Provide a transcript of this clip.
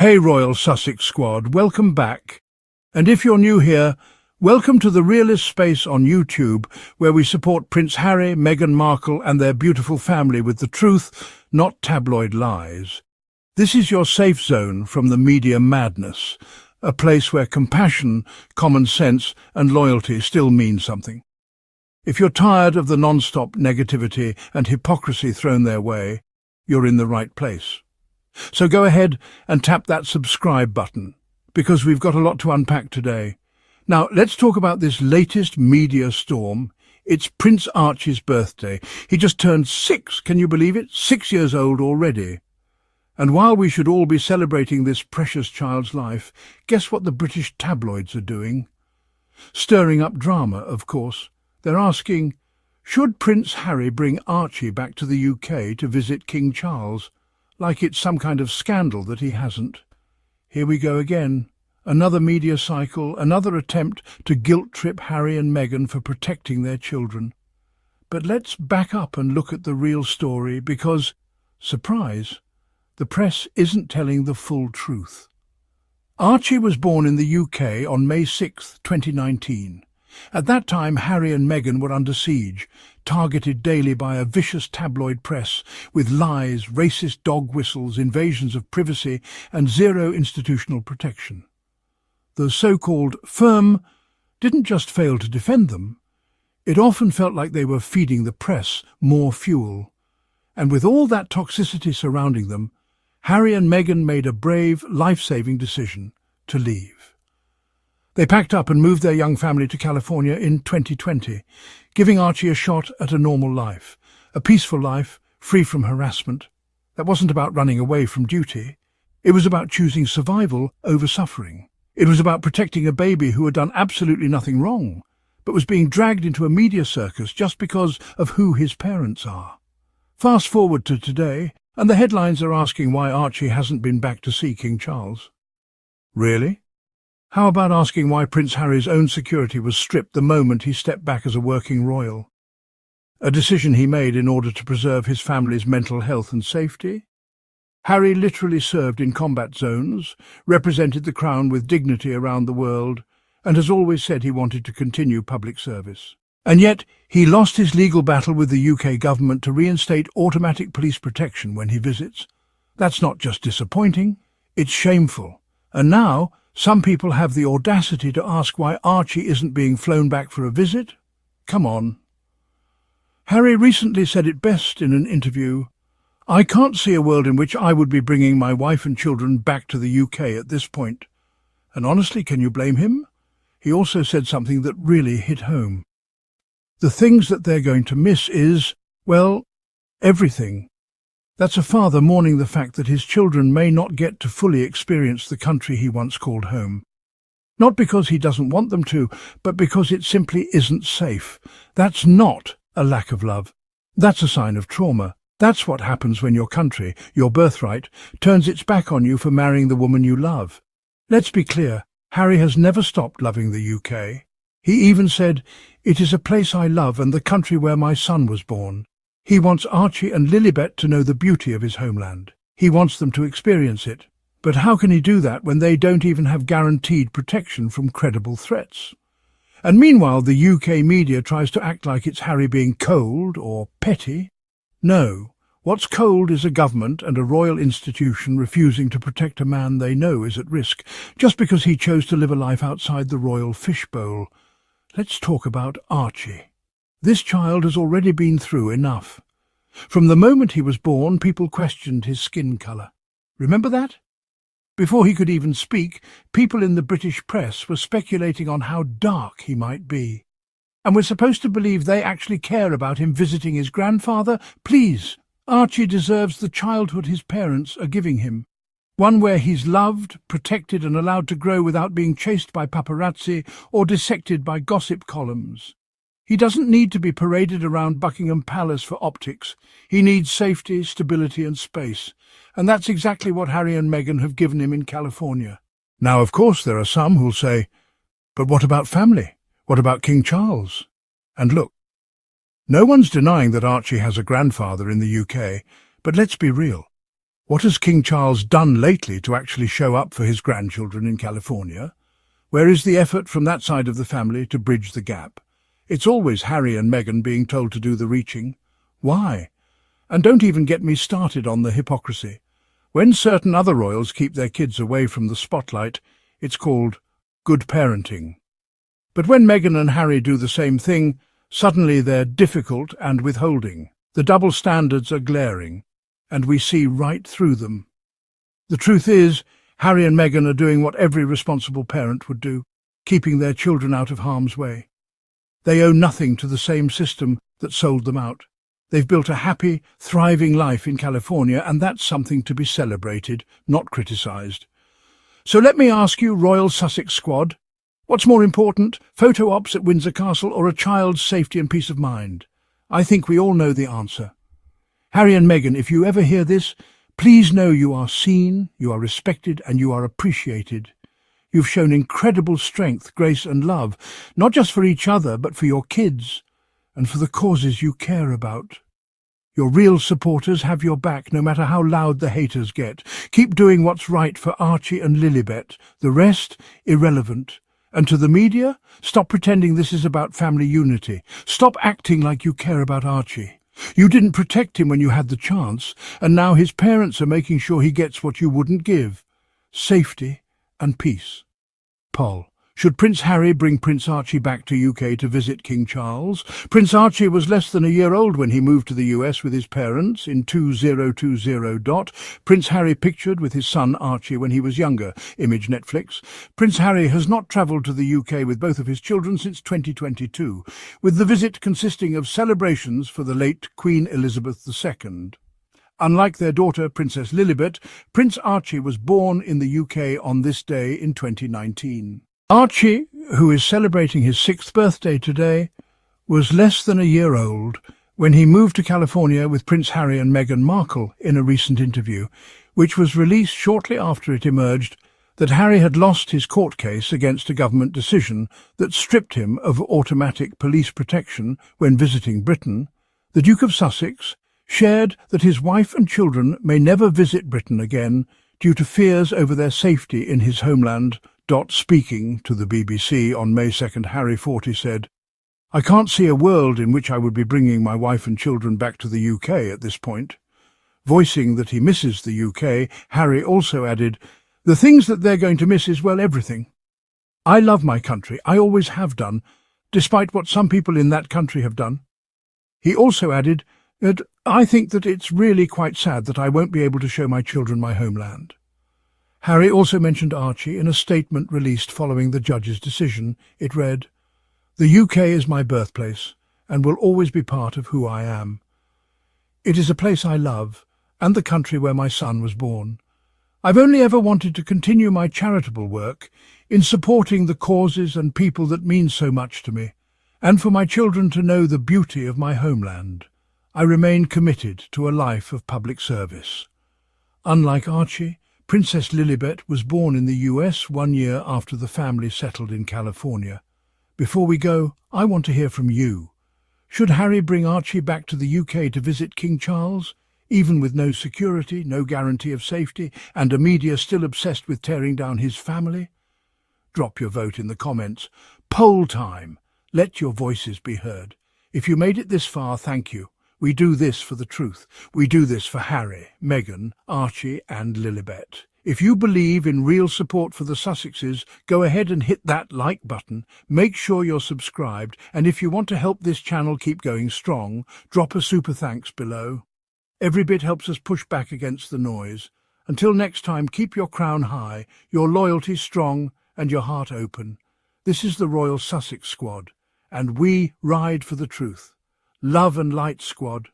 Hey Royal Sussex Squad, welcome back. And if you're new here, welcome to the realist space on YouTube, where we support Prince Harry, Meghan Markle and their beautiful family with the truth, not tabloid lies. This is your safe zone from the media madness, a place where compassion, common sense and loyalty still mean something. If you're tired of the non-stop negativity and hypocrisy thrown their way, you're in the right place. So go ahead and tap that subscribe button, because we've got a lot to unpack today. Now, let's talk about this latest media storm. It's Prince Archie's birthday. He just turned 6, can you believe it? 6 years old already. And while we should all be celebrating this precious child's life, guess what the British tabloids are doing? Stirring up drama, of course. They're asking, should Prince Harry bring Archie back to the UK to visit King Charles? Like it's some kind of scandal that he hasn't. Here we go again. Another media cycle, another attempt to guilt-trip Harry and Meghan for protecting their children. But let's back up and look at the real story because, surprise, the press isn't telling the full truth. Archie was born in the UK on May 6, 2019. At that time, Harry and Meghan were under siege, targeted daily by a vicious tabloid press with lies, racist dog whistles, invasions of privacy and zero institutional protection. The so-called firm didn't just fail to defend them. It often felt like they were feeding the press more fuel. And with all that toxicity surrounding them, Harry and Meghan made a brave, life-saving decision to leave. They packed up and moved their young family to California in 2020, giving Archie a shot at a normal life, a peaceful life, free from harassment. That wasn't about running away from duty. It was about choosing survival over suffering. It was about protecting a baby who had done absolutely nothing wrong, but was being dragged into a media circus just because of who his parents are. Fast forward to today, and the headlines are asking why Archie hasn't been back to see King Charles. Really? How about asking why Prince Harry's own security was stripped the moment he stepped back as a working royal? A decision he made in order to preserve his family's mental health and safety? Harry literally served in combat zones, represented the crown with dignity around the world, and has always said he wanted to continue public service. And yet, he lost his legal battle with the UK government to reinstate automatic police protection when he visits. That's not just disappointing, it's shameful. And now, some people have the audacity to ask why Archie isn't being flown back for a visit? Come on. Harry recently said it best in an interview. I can't see a world in which I would be bringing my wife and children back to the UK at this point. And honestly, can you blame him? He also said something that really hit home. The things that they're going to miss is, well, everything. That's a father mourning the fact that his children may not get to fully experience the country he once called home. Not because he doesn't want them to, but because it simply isn't safe. That's not a lack of love. That's a sign of trauma. That's what happens when your country, your birthright, turns its back on you for marrying the woman you love. Let's be clear, Harry has never stopped loving the UK. He even said, "It is a place I love and the country where my son was born." He wants Archie and Lilibet to know the beauty of his homeland. He wants them to experience it. But how can he do that when they don't even have guaranteed protection from credible threats? And meanwhile, the UK media tries to act like it's Harry being cold or petty. No, what's cold is a government and a royal institution refusing to protect a man they know is at risk, just because he chose to live a life outside the royal fishbowl. Let's talk about Archie. This child has already been through enough. From the moment he was born, people questioned his skin colour. Remember that? Before he could even speak, people in the British press were speculating on how dark he might be. And we're supposed to believe they actually care about him visiting his grandfather? Please, Archie deserves the childhood his parents are giving him. One where he's loved, protected and allowed to grow without being chased by paparazzi or dissected by gossip columns. He doesn't need to be paraded around Buckingham Palace for optics. He needs safety, stability and space. And that's exactly what Harry and Meghan have given him in California. Now, of course, there are some who'll say, but what about family? What about King Charles? And look, no one's denying that Archie has a grandfather in the UK, but let's be real. What has King Charles done lately to actually show up for his grandchildren in California? Where is the effort from that side of the family to bridge the gap? It's always Harry and Meghan being told to do the reaching. Why? And don't even get me started on the hypocrisy. When certain other royals keep their kids away from the spotlight, it's called good parenting. But when Meghan and Harry do the same thing, suddenly they're difficult and withholding. The double standards are glaring, and we see right through them. The truth is, Harry and Meghan are doing what every responsible parent would do, keeping their children out of harm's way. They owe nothing to the same system that sold them out. They've built a happy, thriving life in California, and that's something to be celebrated, not criticised. So let me ask you, Royal Sussex Squad, what's more important, photo ops at Windsor Castle or a child's safety and peace of mind? I think we all know the answer. Harry and Meghan, if you ever hear this, please know you are seen, you are respected, and you are appreciated. You've shown incredible strength, grace and love, not just for each other, but for your kids and for the causes you care about. Your real supporters have your back, no matter how loud the haters get. Keep doing what's right for Archie and Lilibet. The rest, irrelevant. And to the media, stop pretending this is about family unity. Stop acting like you care about Archie. You didn't protect him when you had the chance, and now his parents are making sure he gets what you wouldn't give. Safety and peace. Poll. Should Prince Harry bring Prince Archie back to UK to visit King Charles? Prince Archie was less than a year old when he moved to the US with his parents in 2020. Prince Harry pictured with his son Archie when he was younger. Image Netflix. Prince Harry has not travelled to the UK with both of his children since 2022, with the visit consisting of celebrations for the late Queen Elizabeth II. Unlike their daughter, Princess Lilibet, Prince Archie was born in the UK on this day in 2019. Archie, who is celebrating his 6th birthday today, was less than a year old when he moved to California with Prince Harry and Meghan Markle in a recent interview, which was released shortly after it emerged that Harry had lost his court case against a government decision that stripped him of automatic police protection when visiting Britain. The Duke of Sussex shared that his wife and children may never visit Britain again due to fears over their safety in his homeland. Speaking to the BBC on May 2nd, Harry 40 said, "I can't see a world in which I would be bringing my wife and children back to the UK at this point." Voicing that he misses the UK, Harry also added, "The things that they're going to miss is, well, everything. I love my country, I always have done, despite what some people in that country have done." He also added that, "I think that it's really quite sad that I won't be able to show my children my homeland." Harry also mentioned Archie in a statement released following the judge's decision. It read, "The UK is my birthplace and will always be part of who I am. It is a place I love and the country where my son was born. I've only ever wanted to continue my charitable work in supporting the causes and people that mean so much to me, and for my children to know the beauty of my homeland. I remain committed to a life of public service." Unlike Archie, Princess Lilibet was born in the US 1 year after the family settled in California. Before we go, I want to hear from you. Should Harry bring Archie back to the UK to visit King Charles, even with no security, no guarantee of safety, and a media still obsessed with tearing down his family? Drop your vote in the comments. Poll time. Let your voices be heard. If you made it this far, thank you. We do this for the truth. We do this for Harry, Meghan, Archie and Lilibet. If you believe in real support for the Sussexes, go ahead and hit that like button. Make sure you're subscribed. And if you want to help this channel keep going strong, drop a super thanks below. Every bit helps us push back against the noise. Until next time, keep your crown high, your loyalty strong and your heart open. This is the Royal Sussex Squad, and we ride for the truth. Love and light, squad.